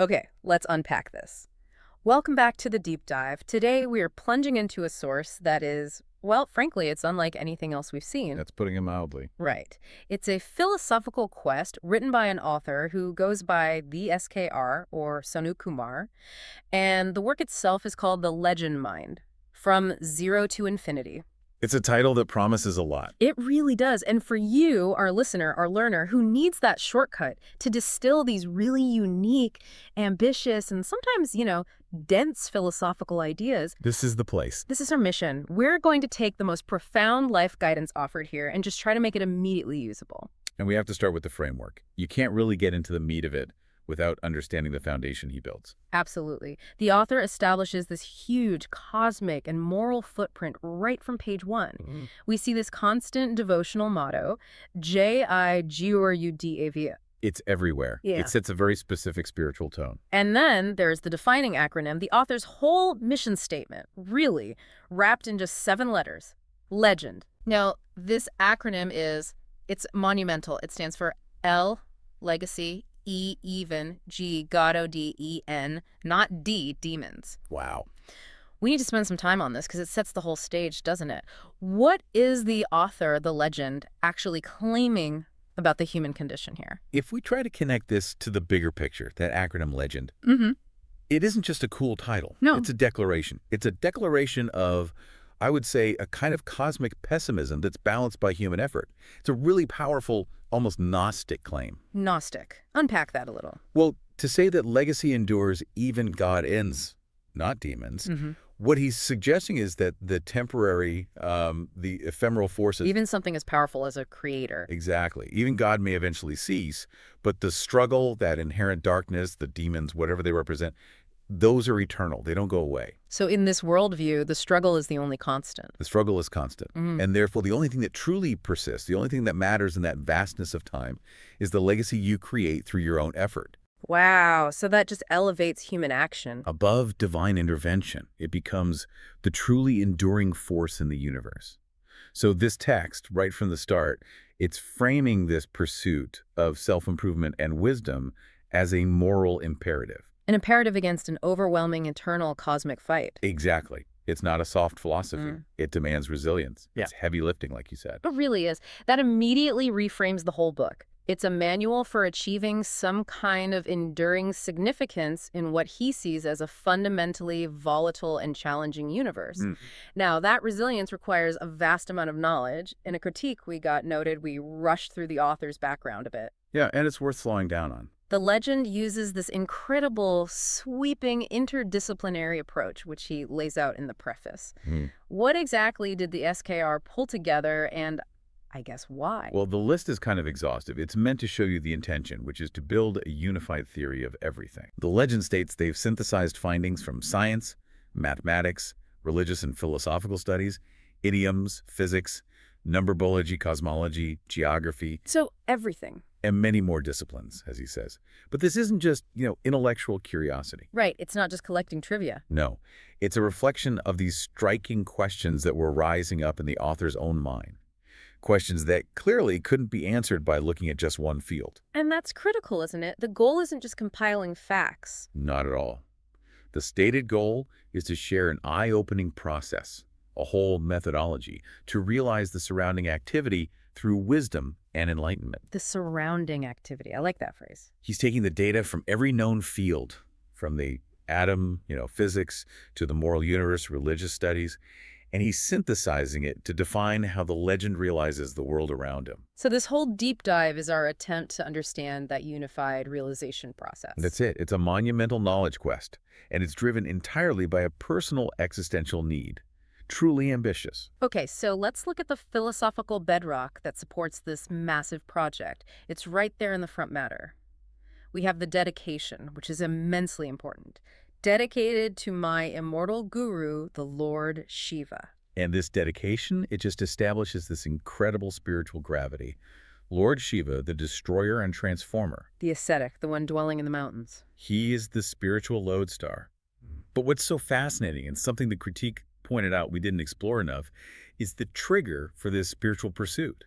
Okay, let's unpack this. Welcome back to the deep dive. Today we are plunging into a source that is, well, frankly, it's unlike anything else we've seen. That's putting it mildly. Right. It's a philosophical quest written by an author who goes by the SKR, or Sonu Kumar, and the work itself is called The Legend Mind, From Zero to Infinity. It's a title that promises a lot. It really does. And for you, our listener, our learner, who needs that shortcut to distill these really unique, ambitious, and sometimes, dense philosophical ideas, This is the place. this is our mission. We're going to take the most profound life guidance offered here and just try to make it immediately usable. And we have to start with the framework. You can't really get into the meat of it without understanding the foundation he builds. Absolutely. The author establishes this huge cosmic and moral footprint right from page one. We see this constant devotional motto, Jigurudava. It's everywhere. Yeah. It sets a very specific spiritual tone. And then there's the defining acronym, the author's whole mission statement, really, wrapped in just 7 letters. Legend. Now, this acronym it's monumental. It stands for L, legacy, E, even, G, Goddo, D, E, N, not D, demons. Wow. We need to spend some time on this because it sets the whole stage, doesn't it? What is the author, the legend, actually claiming about the human condition here? If we try to connect this to the bigger picture, that acronym LEGEND, Mm-hmm. it isn't just a cool title. No. It's a declaration. It's a declaration of, I would say, a kind of cosmic pessimism that's balanced by human effort. It's a really powerful, almost Gnostic claim. Gnostic. Unpack that a little. Well, to say that legacy endures even God ends, not demons, Mm-hmm. what he's suggesting is that the temporary, the ephemeral forces... Even something as powerful as a creator. Exactly. Even God may eventually cease, but the struggle, that inherent darkness, the demons, whatever they represent, those are eternal. They don't go away. So in this worldview, the struggle is the only constant. The struggle is constant. Mm. And therefore, the only thing that truly persists, the only thing that matters in that vastness of time is the legacy you create through your own effort. Wow, so that just elevates human action. Above divine intervention, it becomes the truly enduring force in the universe. So this text, right from the start, it's framing this pursuit of self-improvement and wisdom as a moral imperative. An imperative against an overwhelming internal cosmic fight. Exactly. It's not a soft philosophy. Mm. It demands resilience. Yeah. It's heavy lifting, like you said. It really is. That immediately reframes the whole book. It's a manual for achieving some kind of enduring significance in what he sees as a fundamentally volatile and challenging universe. Mm. Now, that resilience requires a vast amount of knowledge. In a critique we got noted, we rushed through the author's background a bit. Yeah, and it's worth slowing down on. The legend uses this incredible, sweeping, interdisciplinary approach, which he lays out in the preface. What exactly did the SKR pull together, and I guess why? Well, the list is kind of exhaustive. It's meant to show you the intention, which is to build a unified theory of everything. The legend states they've synthesized findings from science, mathematics, religious and philosophical studies, idioms, physics, numberology, cosmology, geography, So everything. and many more disciplines, as he says. But this isn't just, intellectual curiosity. Right, it's not just collecting trivia. No, it's a reflection of these striking questions that were rising up in the author's own mind. Questions that clearly couldn't be answered by looking at just one field. And that's critical, isn't it? The goal isn't just compiling facts. Not at all. The stated goal is to share an eye-opening process, a whole methodology, to realize the surrounding activity through wisdom and enlightenment. The surrounding activity. I like that phrase. He's taking the data from every known field, from the atom, physics, to the moral universe, religious studies, and he's synthesizing it to define how the legend realizes the world around him. So this whole deep dive is our attempt to understand that unified realization process. That's it. It's a monumental knowledge quest, and it's driven entirely by a personal existential need. Truly ambitious. Okay, so let's look at the philosophical bedrock that supports this massive project. It's right there in the front matter. We have the dedication, which is immensely important. Dedicated to my immortal guru, the Lord Shiva. And this dedication, it just establishes this incredible spiritual gravity. Lord Shiva, the destroyer and transformer, The ascetic, the one dwelling in the mountains. he is the spiritual lodestar. But what's so fascinating, and something the critique pointed out we didn't explore enough, is the trigger for this spiritual pursuit.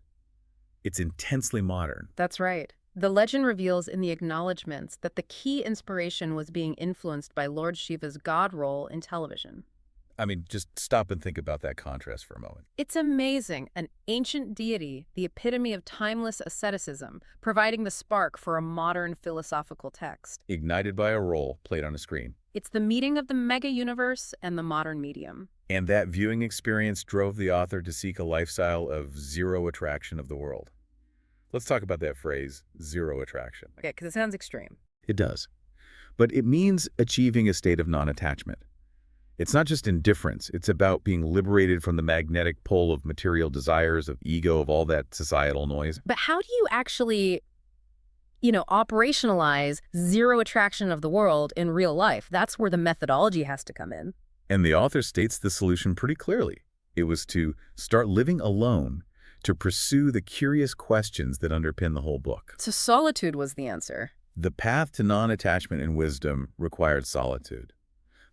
It's intensely modern. That's right. The legend reveals in the acknowledgments that the key inspiration was being influenced by Lord Shiva's god role in television. I mean, just stop and think about that contrast for a moment. It's amazing, an ancient deity, the epitome of timeless asceticism, providing the spark for a modern philosophical text. Ignited by a role played on a screen. It's the meeting of the mega-universe and the modern medium. And that viewing experience drove the author to seek a lifestyle of zero attraction of the world. Let's talk about that phrase, zero attraction. Okay, because it sounds extreme. It does. But it means achieving a state of non-attachment. It's not just indifference. It's about being liberated from the magnetic pull of material desires, of ego, of all that societal noise. But how do you actually, operationalize zero attraction of the world in real life? That's where the methodology has to come in. And the author states the solution pretty clearly. It was to start living alone, to pursue the curious questions that underpin the whole book. So solitude was the answer. The path to non-attachment and wisdom required solitude.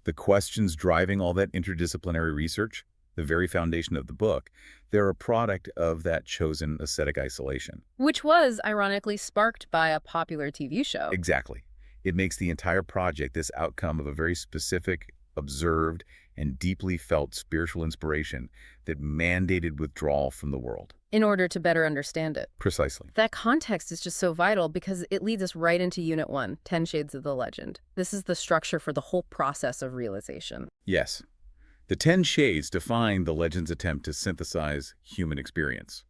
The questions driving all that interdisciplinary research, the very foundation of the book, they're a product of that chosen ascetic isolation. Which was, ironically, sparked by a popular TV show. Exactly. It makes the entire project this outcome of a very specific, observed, and deeply felt spiritual inspiration that mandated withdrawal from the world. In order to better understand it. Precisely. That context is just so vital because it leads us right into Unit 1, 10 Shades of the Legend. This is the structure for the whole process of realization. Yes. The 10 Shades define the legend's attempt to synthesize human experience.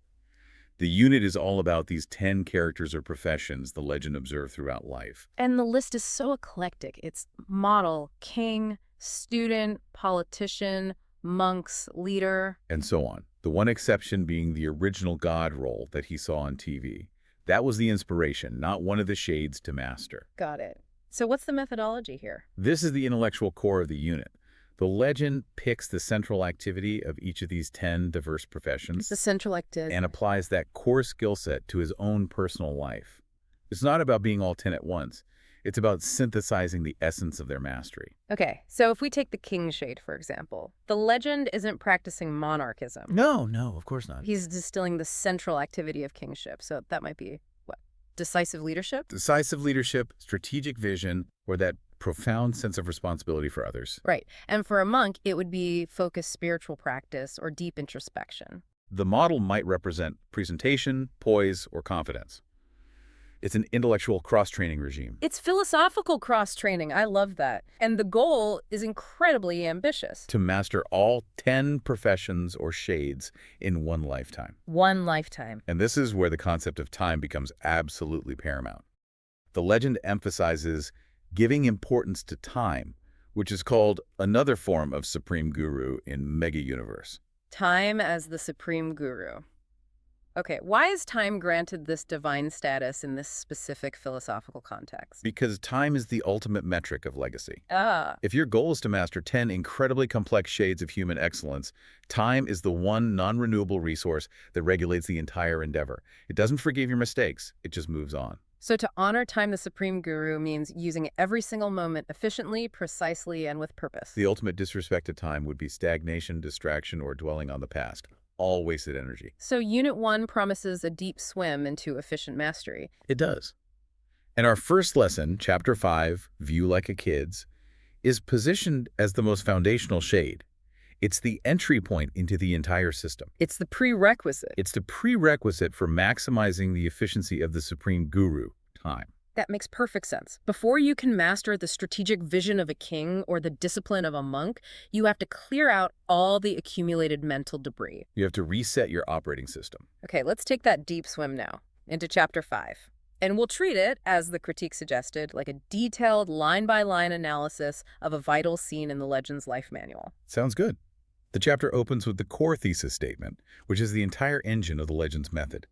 The unit is all about these 10 characters or professions the legend observed throughout life. And the list is so eclectic. It's model, king, student, politician, monks, leader. And so on. The one exception being the original God role that he saw on TV. That was the inspiration, not one of the shades to master. Got it. So what's the methodology here? This is the intellectual core of the unit. The legend picks the central activity of each of these 10 diverse professions The central activity. and applies that core skill set to his own personal life. It's not about being all 10 at once. It's about synthesizing the essence of their mastery. Okay, so if we take the king shade, for example, the legend isn't practicing monarchism. No, of course not. He's distilling the central activity of kingship. So that might be, what, decisive leadership? Decisive leadership, strategic vision, or that profound sense of responsibility for others. Right. And for a monk, it would be focused spiritual practice or deep introspection. The model might represent presentation, poise, or confidence. It's an intellectual cross-training regime. It's philosophical cross-training. I love that. And the goal is incredibly ambitious. To master all 10 professions or shades in one lifetime. One lifetime. And this is where the concept of time becomes absolutely paramount. The legend emphasizes giving importance to time, which is called another form of supreme guru in Mega Universe. Time as the supreme guru. Okay, why is time granted this divine status in this specific philosophical context? Because time is the ultimate metric of legacy. Ah, If your goal is to master 10 incredibly complex shades of human excellence, time is the one non-renewable resource that regulates the entire endeavor. It doesn't forgive your mistakes, it just moves on. so to honor time the supreme guru means using every single moment efficiently, precisely, and with purpose. The ultimate disrespect to time would be stagnation, distraction, or dwelling on the past. All wasted energy. So Unit 1 promises a deep swim into efficient mastery. It does. And our first lesson, Chapter 5, View Like a Kid's, is positioned as the most foundational shade. It's the entry point into the entire system. It's the prerequisite. It's the prerequisite for maximizing the efficiency of the supreme guru, time. That makes perfect sense. Before you can master the strategic vision of a king or the discipline of a monk, you have to clear out all the accumulated mental debris. You have to reset your operating system. Okay, let's take that deep swim now into Chapter 5. And we'll treat it, as the critique suggested, like a detailed line-by-line analysis of a vital scene in the legend's life manual. Sounds good. The chapter opens with the core thesis statement, which is the entire engine of the legend's method.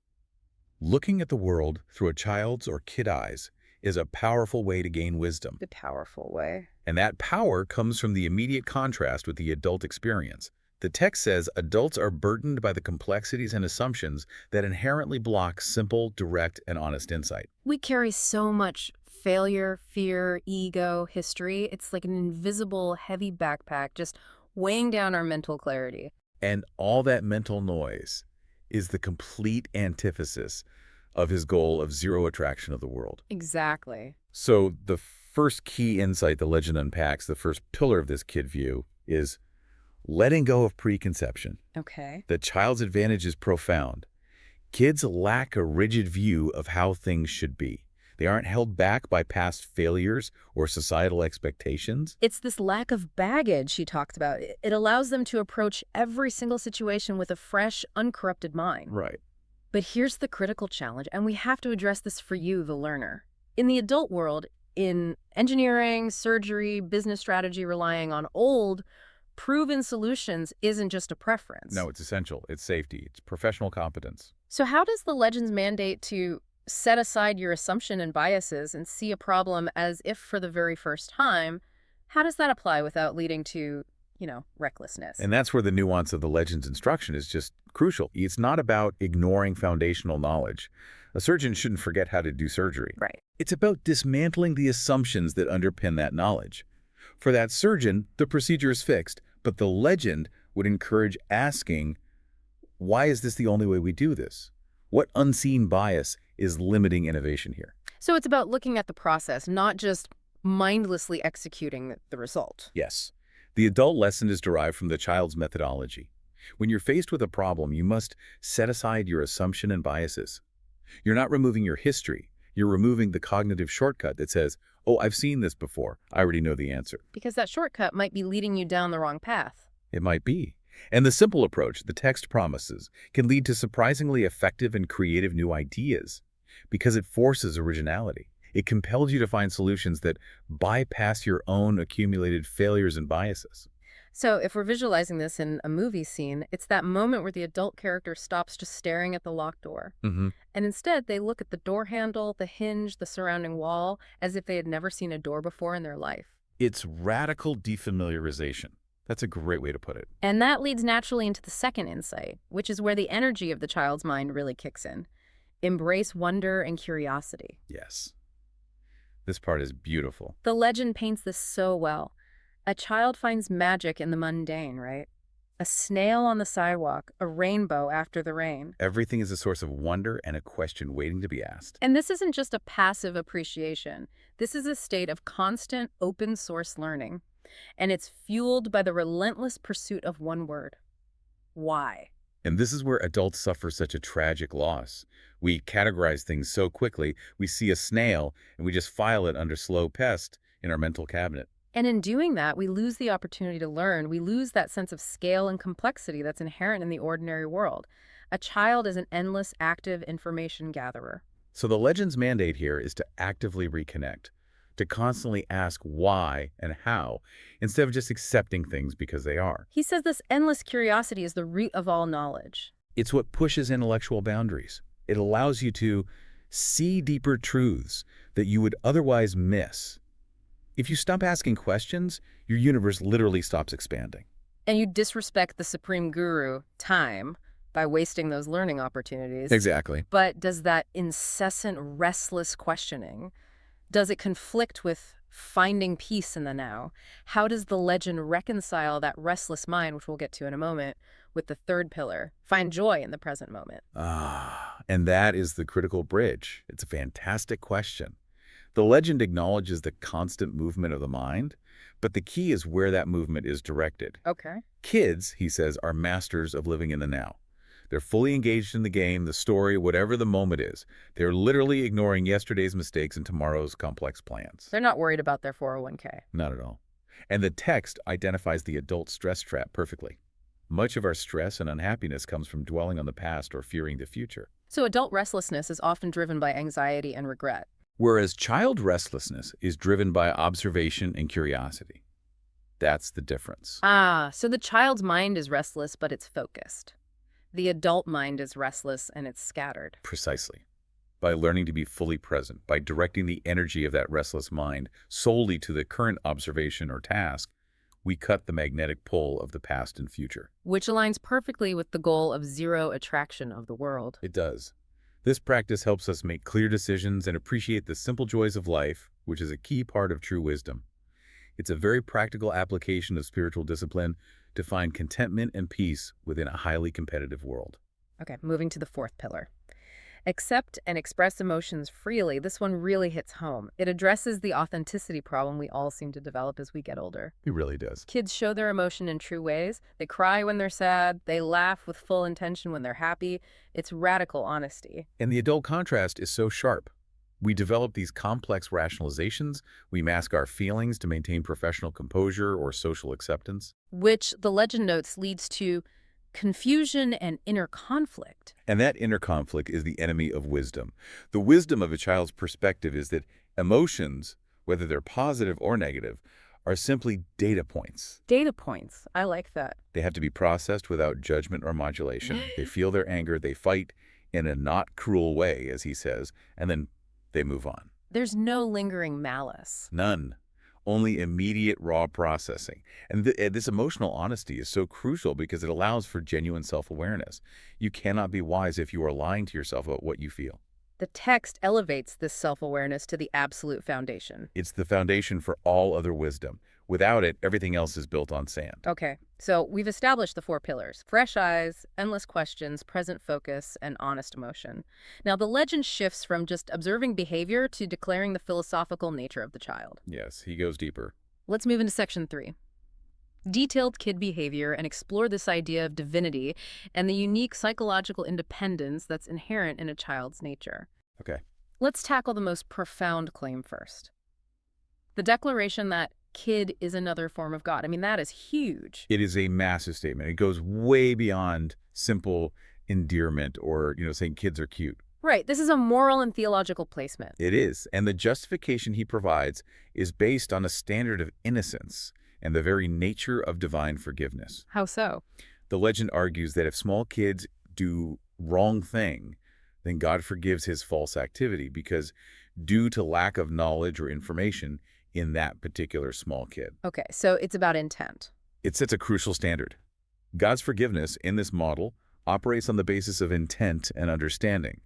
Looking at the world through a child's or kid eyes is a powerful way to gain wisdom. The powerful way. And that power comes from the immediate contrast with the adult experience. The text says adults are burdened by the complexities and assumptions that inherently block simple, direct, and honest insight. We carry so much failure, fear, ego, history. It's like an invisible, heavy backpack just weighing down our mental clarity. And all that mental noise is the complete antithesis of his goal of zero attraction of the world. Exactly. So the first key insight the legend unpacks, the first pillar of this kid view, is letting go of preconception. Okay. The child's advantage is profound. Kids lack a rigid view of how things should be. They aren't held back by past failures or societal expectations. It's this lack of baggage she talked about. It allows them to approach every single situation with a fresh, uncorrupted mind. Right. But here's the critical challenge, and we have to address this for you, the learner. In the adult world, in engineering, surgery, business strategy relying on old, proven solutions isn't just a preference. No, it's essential. It's safety. It's professional competence. So how does the Legends mandate to set aside your assumption and biases and see a problem as if for the very first time? How does that apply without leading to, recklessness? And that's where the nuance of the legend's instruction is just crucial. It's not about ignoring foundational knowledge. A surgeon shouldn't forget how to do surgery. Right. It's about dismantling the assumptions that underpin that knowledge. For that surgeon, the procedure is fixed, but the legend would encourage asking, why is this the only way we do this? What unseen bias is limiting innovation here? So it's about looking at the process, not just mindlessly executing the result. Yes. The adult lesson is derived from the child's methodology. When you're faced with a problem, you must set aside your assumption and biases. You're not removing your history. You're removing the cognitive shortcut that says, oh, I've seen this before. I already know the answer. Because that shortcut might be leading you down the wrong path. It might be. And the simple approach the text promises can lead to surprisingly effective and creative new ideas because it forces originality. It compels you to find solutions that bypass your own accumulated failures and biases. So if we're visualizing this in a movie scene, it's that moment where the adult character stops just staring at the locked door. Mm-hmm. And instead, they look at the door handle, the hinge, the surrounding wall, as if they had never seen a door before in their life. It's radical defamiliarization. That's a great way to put it. And that leads naturally into the second insight, which is where the energy of the child's mind really kicks in. Embrace wonder and curiosity. Yes. This part is beautiful. The legend paints this so well. A child finds magic in the mundane, right? A snail on the sidewalk, a rainbow after the rain. Everything is a source of wonder and a question waiting to be asked. And this isn't just a passive appreciation. This is a state of constant open source learning. And it's fueled by the relentless pursuit of one word. Why? And this is where adults suffer such a tragic loss. We categorize things so quickly, we see a snail and we just file it under slow pest in our mental cabinet. And in doing that, we lose the opportunity to learn. We lose that sense of scale and complexity that's inherent in the ordinary world. A child is an endless, active information gatherer. So the legend's mandate here is to actively reconnect, to constantly ask why and how, instead of just accepting things because they are. He says this endless curiosity is the root of all knowledge. It's what pushes intellectual boundaries. It allows you to see deeper truths that you would otherwise miss. If you stop asking questions, your universe literally stops expanding. And you disrespect the supreme guru, time, by wasting those learning opportunities. Exactly. But does that incessant, restless questioning, does it conflict with finding peace in the now? How does the legend reconcile that restless mind, which we'll get to in a moment, with the third pillar, find joy in the present moment? And that is the critical bridge. It's a fantastic question. The legend acknowledges the constant movement of the mind, but the key is where that movement is directed. Okay. Kids, he says, are masters of living in the now. They're fully engaged in the game, the story, whatever the moment is. They're literally ignoring yesterday's mistakes and tomorrow's complex plans. They're not worried about their 401k. Not at all. And the text identifies the adult stress trap perfectly. Much of our stress and unhappiness comes from dwelling on the past or fearing the future. So adult restlessness is often driven by anxiety and regret. Whereas child restlessness is driven by observation and curiosity. That's the difference. So the child's mind is restless, but it's focused. The adult mind is restless and it's scattered. Precisely. By learning to be fully present, by directing the energy of that restless mind solely to the current observation or task, we cut the magnetic pull of the past and future. Which aligns perfectly with the goal of zero attraction of the world. It does. This practice helps us make clear decisions and appreciate the simple joys of life, which is a key part of true wisdom. It's a very practical application of spiritual discipline to find contentment and peace within a highly competitive world. Okay, moving to the fourth pillar. Accept and express emotions freely. This one really hits home. It addresses the authenticity problem we all seem to develop as we get older. He really does. Kids show their emotion in true ways. They cry when they're sad. They laugh with full intention when they're happy. It's radical honesty. And the adult contrast is so sharp. We develop these complex rationalizations. We mask our feelings to maintain professional composure or social acceptance. Which the legend notes leads to confusion and inner conflict. And that inner conflict is the enemy of wisdom. The wisdom of a child's perspective is that emotions, whether they're positive or negative, are simply data points. Data points. I like that. They have to be processed without judgment or modulation. They feel their anger, they fight in a not cruel way, as he says, and then they move on. There's no lingering malice. None. Only immediate raw processing. And this emotional honesty is so crucial because it allows for genuine self-awareness. You cannot be wise if you are lying to yourself about what you feel. The text elevates this self-awareness to the absolute foundation. It's the foundation for all other wisdom. Without it, everything else is built on sand. Okay, so we've established the 4 pillars: fresh eyes, endless questions, present focus, and honest emotion. Now, the legend shifts from just observing behavior to declaring the philosophical nature of the child. Yes, he goes deeper. Let's move into section 3. Detailed kid behavior, and explore this idea of divinity and the unique psychological independence that's inherent in a child's nature. Okay. Let's tackle the most profound claim first. The declaration that kid is another form of God. I mean, that is huge. It is a massive statement. It goes way beyond simple endearment or, saying kids are cute. Right. This is a moral and theological placement. It is. And the justification he provides is based on a standard of innocence and the very nature of divine forgiveness. How so? The legend argues that if small kids do wrong thing, then God forgives his false activity because due to lack of knowledge or information in that particular small kid. Okay, so it's about intent. It sets a crucial standard. God's forgiveness in this model operates on the basis of intent and understanding.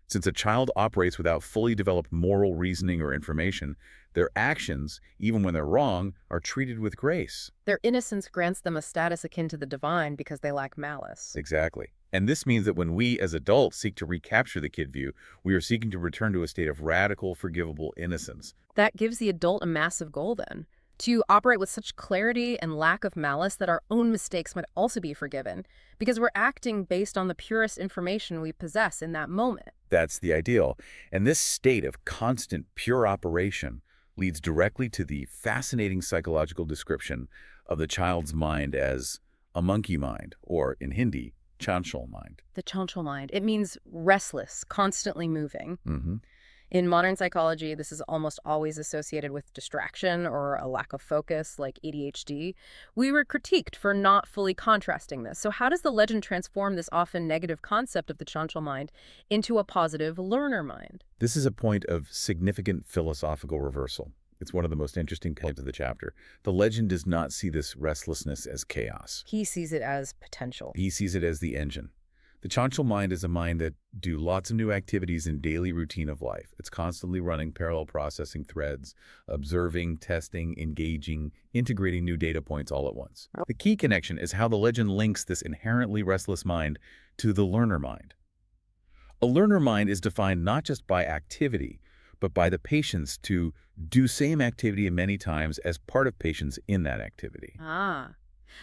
Since a child operates without fully developed moral reasoning or information, their actions, even when they're wrong, are treated with grace. Their innocence grants them a status akin to the divine because they lack malice. Exactly. And this means that when we as adults seek to recapture the kid view, we are seeking to return to a state of radical, forgivable innocence. That gives the adult a massive goal then, to operate with such clarity and lack of malice that our own mistakes might also be forgiven, because we're acting based on the purest information we possess in that moment. That's the ideal. And this state of constant, pure operation leads directly to the fascinating psychological description of the child's mind as a monkey mind, or in Hindi, chanchal mind. The chanchal mind. It means restless, constantly moving. Mm-hmm. In modern psychology, this is almost always associated with distraction or a lack of focus, like ADHD. We were critiqued for not fully contrasting this. So how does the legend transform this often negative concept of the chanchal mind into a positive learner mind? This is a point of significant philosophical reversal. It's one of the most interesting parts of the chapter. The legend does not see this restlessness as chaos. He sees it as potential. He sees it as the engine. The chanchal mind is a mind that do lots of new activities in daily routine of life. It's constantly running parallel processing threads, observing, testing, engaging, integrating new data points all at once. The key connection is how the legend links this inherently restless mind to the learner mind. A learner mind is defined not just by activity, but by the patience to do same activity many times as part of patience in that activity. Ah.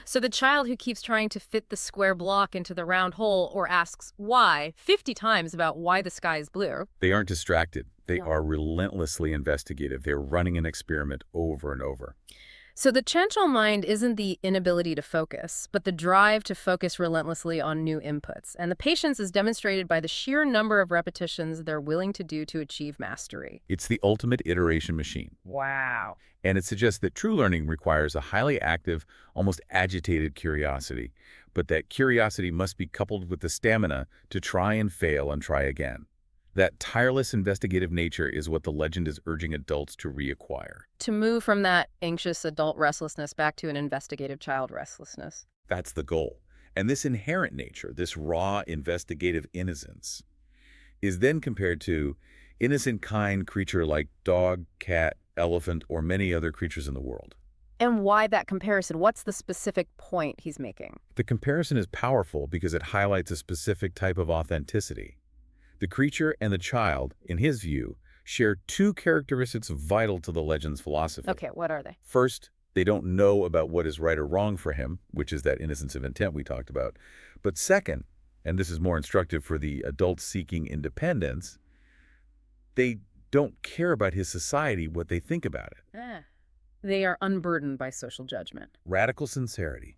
So the child who keeps trying to fit the square block into the round hole or asks why 50 times about why the sky is blue. They aren't distracted. They No. are relentlessly investigative. They're running an experiment over and over. So the chanchal mind isn't the inability to focus, but the drive to focus relentlessly on new inputs. And the patience is demonstrated by the sheer number of repetitions they're willing to do to achieve mastery. It's the ultimate iteration machine. Wow. And it suggests that true learning requires a highly active, almost agitated curiosity, but that curiosity must be coupled with the stamina to try and fail and try again. That tireless investigative nature is what the legend is urging adults to reacquire. To move from that anxious adult restlessness back to an investigative child restlessness. That's the goal. And this inherent nature, this raw investigative innocence, is then compared to innocent kind creature like dog, cat, elephant, or many other creatures in the world. And why that comparison? What's the specific point he's making? The comparison is powerful because it highlights a specific type of authenticity. The creature and the child, in his view, share two characteristics vital to the legend's philosophy. Okay, what are they? First, they don't know about what is right or wrong for him, which is that innocence of intent we talked about. But second, and this is more instructive for the adult seeking independence, they don't care about his society, what they think about it. They are unburdened by social judgment. Radical sincerity,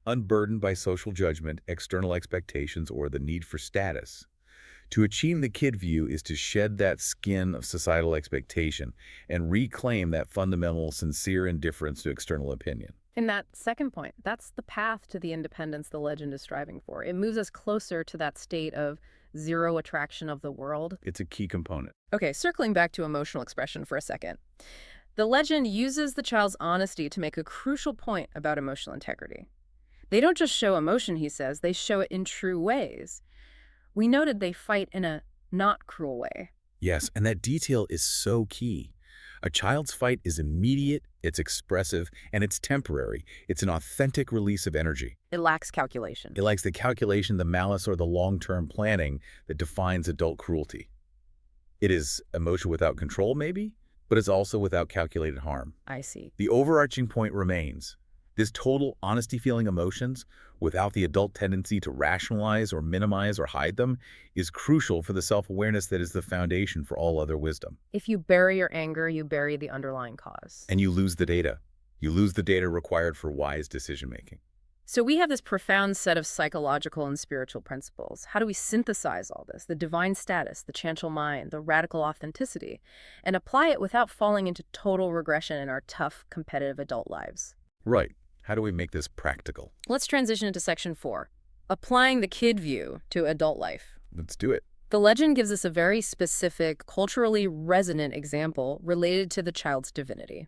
unburdened by social judgment, external expectations, or the need for status. To achieve the kid view is to shed that skin of societal expectation and reclaim that fundamental, sincere indifference to external opinion. In that second point, that's the path to the independence the legend is striving for. It moves us closer to that state of zero attraction of the world. It's a key component. Okay, circling back to emotional expression for a second. The legend uses the child's honesty to make a crucial point about emotional integrity. They don't just show emotion, he says, they show it in true ways. We noted they fight in a not cruel way. Yes, and that detail is so key. A child's fight is immediate, it's expressive, and it's temporary. It's an authentic release of energy. It lacks calculation. It lacks the calculation, the malice, or the long-term planning that defines adult cruelty. It is emotion without control, maybe, but it's also without calculated harm. I see. The overarching point remains. This total honesty-feeling emotions, without the adult tendency to rationalize or minimize or hide them, is crucial for the self-awareness that is the foundation for all other wisdom. If you bury your anger, you bury the underlying cause. And you lose the data. You lose the data required for wise decision-making. So we have this profound set of psychological and spiritual principles. How do we synthesize all this, the divine status, the chantial mind, the radical authenticity, and apply it without falling into total regression in our tough, competitive adult lives? Right. How do we make this practical? Let's transition into section 4, applying the kid view to adult life. Let's do it. The legend gives us a very specific, culturally resonant example related to the child's divinity.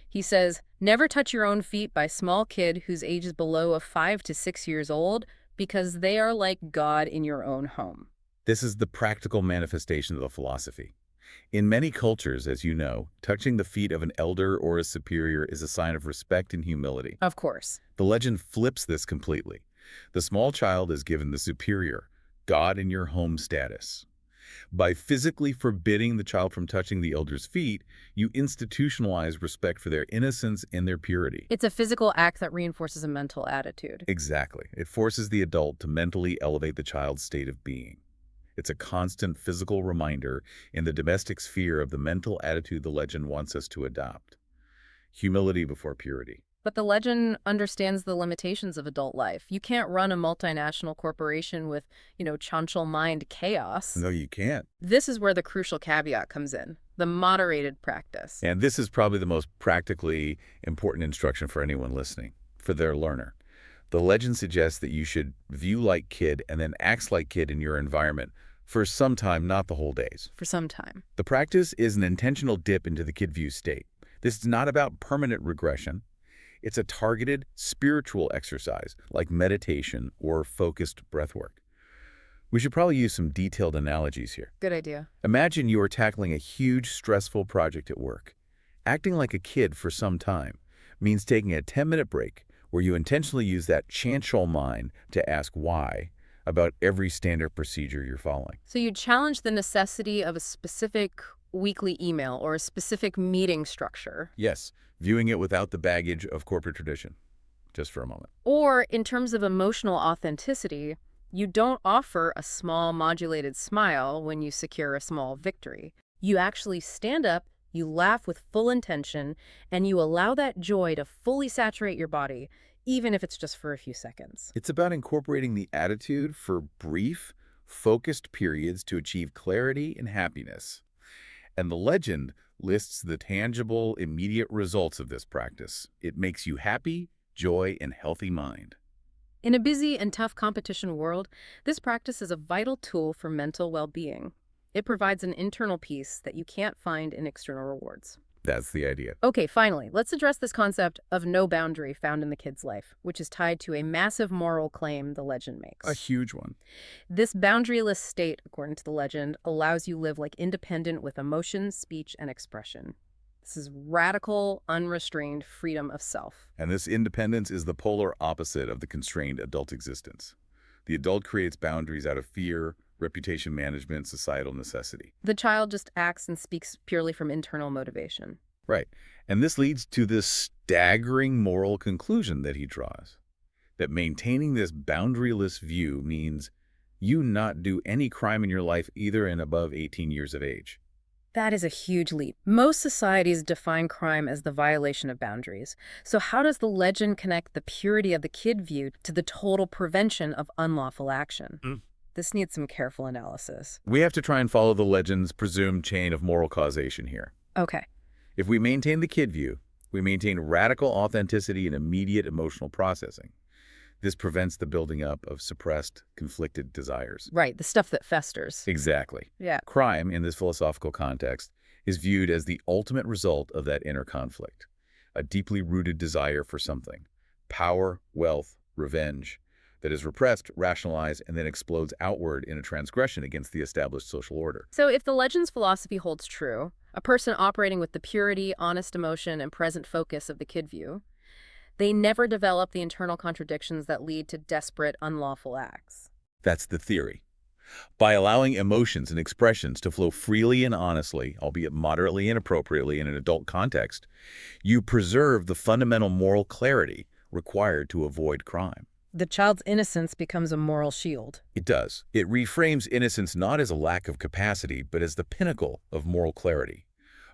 He says, never touch your own feet by small kid whose age is below 5 to 6 years old because they are like God in your own home. This is the practical manifestation of the philosophy. In many cultures, as you know, touching the feet of an elder or a superior is a sign of respect and humility. Of course. The legend flips this completely. The small child is given the superior, God in your home status. By physically forbidding the child from touching the elder's feet, you institutionalize respect for their innocence and their purity. It's a physical act that reinforces a mental attitude. Exactly. It forces the adult to mentally elevate the child's state of being. It's a constant physical reminder in the domestic sphere of the mental attitude the legend wants us to adopt. Humility before purity. But the legend understands the limitations of adult life. You can't run a multinational corporation with, chantial mind chaos. No, you can't. This is where the crucial caveat comes in, the moderated practice. And this is probably the most practically important instruction for anyone listening, for their learner. The legend suggests that you should view like kid and then act like kid in your environment for some time, not the whole days. For some time. The practice is an intentional dip into the kid view state. This is not about permanent regression. It's a targeted spiritual exercise like meditation or focused breathwork. We should probably use some detailed analogies here. Good idea. Imagine you are tackling a huge, stressful project at work. Acting like a kid for some time means taking a 10-minute break where you intentionally use that chantial mind to ask why about every standard procedure you're following. So you challenge the necessity of a specific weekly email or a specific meeting structure. Yes, viewing it without the baggage of corporate tradition, just for a moment. Or in terms of emotional authenticity, you don't offer a small modulated smile when you secure a small victory. You actually stand up, you laugh with full intention, and you allow that joy to fully saturate your body, even if it's just for a few seconds. It's about incorporating the attitude for brief, focused periods to achieve clarity and happiness. And the legend lists the tangible, immediate results of this practice. It makes you happy, joy, and healthy mind. In a busy and tough competition world, this practice is a vital tool for mental well-being. It provides an internal peace that you can't find in external rewards. That's the idea. Okay, finally, let's address this concept of no boundary found in the kid's life, which is tied to a massive moral claim the legend makes. A huge one. This boundaryless state, according to the legend, allows you to live like independent with emotion, speech, and expression. This is radical, unrestrained freedom of self. And this independence is the polar opposite of the constrained adult existence. The adult creates boundaries out of fear, reputation management, societal necessity. The child just acts and speaks purely from internal motivation. Right. And this leads to this staggering moral conclusion that he draws, that maintaining this boundaryless view means you not do any crime in your life either and above 18 years of age. That is a huge leap. Most societies define crime as the violation of boundaries. So how does the legend connect the purity of the kid view to the total prevention of unlawful action? This needs some careful analysis. We have to try and follow the legend's presumed chain of moral causation here. Okay. If we maintain the kid view, we maintain radical authenticity and immediate emotional processing. This prevents the building up of suppressed, conflicted desires. Right, the stuff that festers. Exactly. Yeah. Crime, in this philosophical context, is viewed as the ultimate result of that inner conflict, a deeply rooted desire for something, power, wealth, revenge, that is repressed, rationalized, and then explodes outward in a transgression against the established social order. So if the legend's philosophy holds true, a person operating with the purity, honest emotion, and present focus of the kid view, they never develop the internal contradictions that lead to desperate, unlawful acts. That's the theory. By allowing emotions and expressions to flow freely and honestly, albeit moderately and appropriately in an adult context, you preserve the fundamental moral clarity required to avoid crime. The child's innocence becomes a moral shield. It does. It reframes innocence not as a lack of capacity, but as the pinnacle of moral clarity,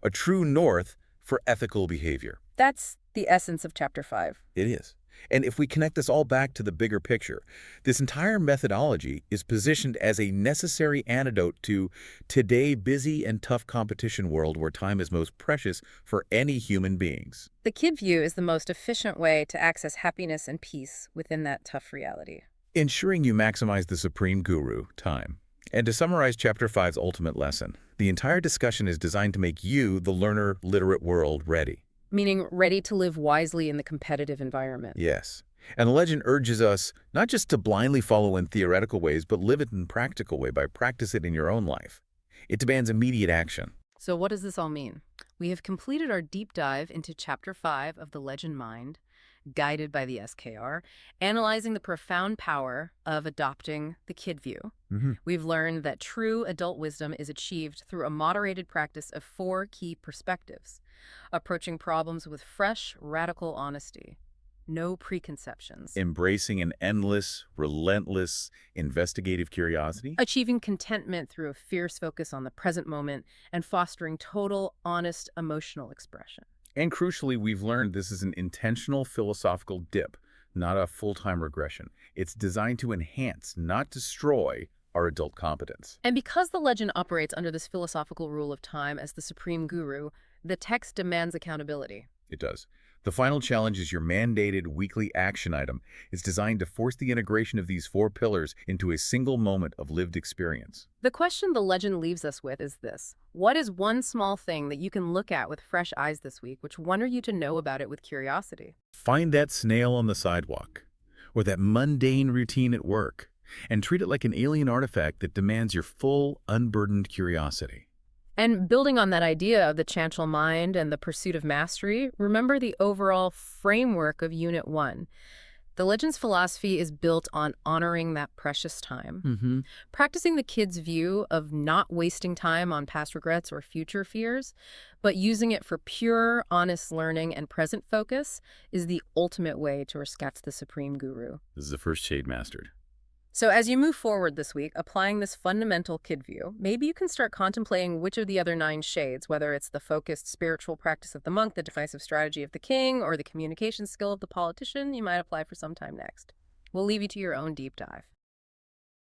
a true north for ethical behavior. That's the essence of Chapter 5. It is. And if we connect this all back to the bigger picture, this entire methodology is positioned as a necessary antidote to today's busy and tough competition world where time is most precious for any human beings. The kid view is the most efficient way to access happiness and peace within that tough reality. Ensuring you maximize the supreme guru, time. And to summarize Chapter 5's ultimate lesson, the entire discussion is designed to make you, the learner, literate world, ready. Meaning ready to live wisely in the competitive environment. Yes. And the legend urges us not just to blindly follow in theoretical ways, but live it in practical way by practice it in your own life. It demands immediate action. So what does this all mean? We have completed our deep dive into Chapter 5 of The Legend Mind, guided by the SKR, analyzing the profound power of adopting the kid view. We've learned that true adult wisdom is achieved through a moderated practice of 4 key perspectives, approaching problems with fresh, radical honesty, no preconceptions, Embracing an endless, relentless, investigative curiosity. achieving contentment through a fierce focus on the present moment, and fostering total, honest, emotional expression. And crucially, we've learned this is an intentional philosophical dip, not a full-time regression. It's designed to enhance, not destroy, our adult competence. And because the legend operates under this philosophical rule of time as the supreme guru, the text demands accountability. It does. The final challenge is your mandated weekly action item. It's designed to force the integration of these 4 pillars into a single moment of lived experience. The question the legend leaves us with is this: what is one small thing that you can look at with fresh eyes this week which wonder you to know about it with curiosity? Find that snail on the sidewalk, or that mundane routine at work, and treat it like an alien artifact that demands your full, unburdened curiosity. And building on that idea of the chancel mind and the pursuit of mastery, remember the overall framework of Unit 1. The legend's philosophy is built on honoring that precious time, practicing the kid's view of not wasting time on past regrets or future fears, but using it for pure, honest learning and present focus is the ultimate way to respect the supreme guru. This is the first shade mastered. So as you move forward this week, applying this fundamental kid view, maybe you can start contemplating which of the other 9 shades, whether it's the focused spiritual practice of the monk, the decisive strategy of the king, or the communication skill of the politician, you might apply for some time next. We'll leave you to your own deep dive.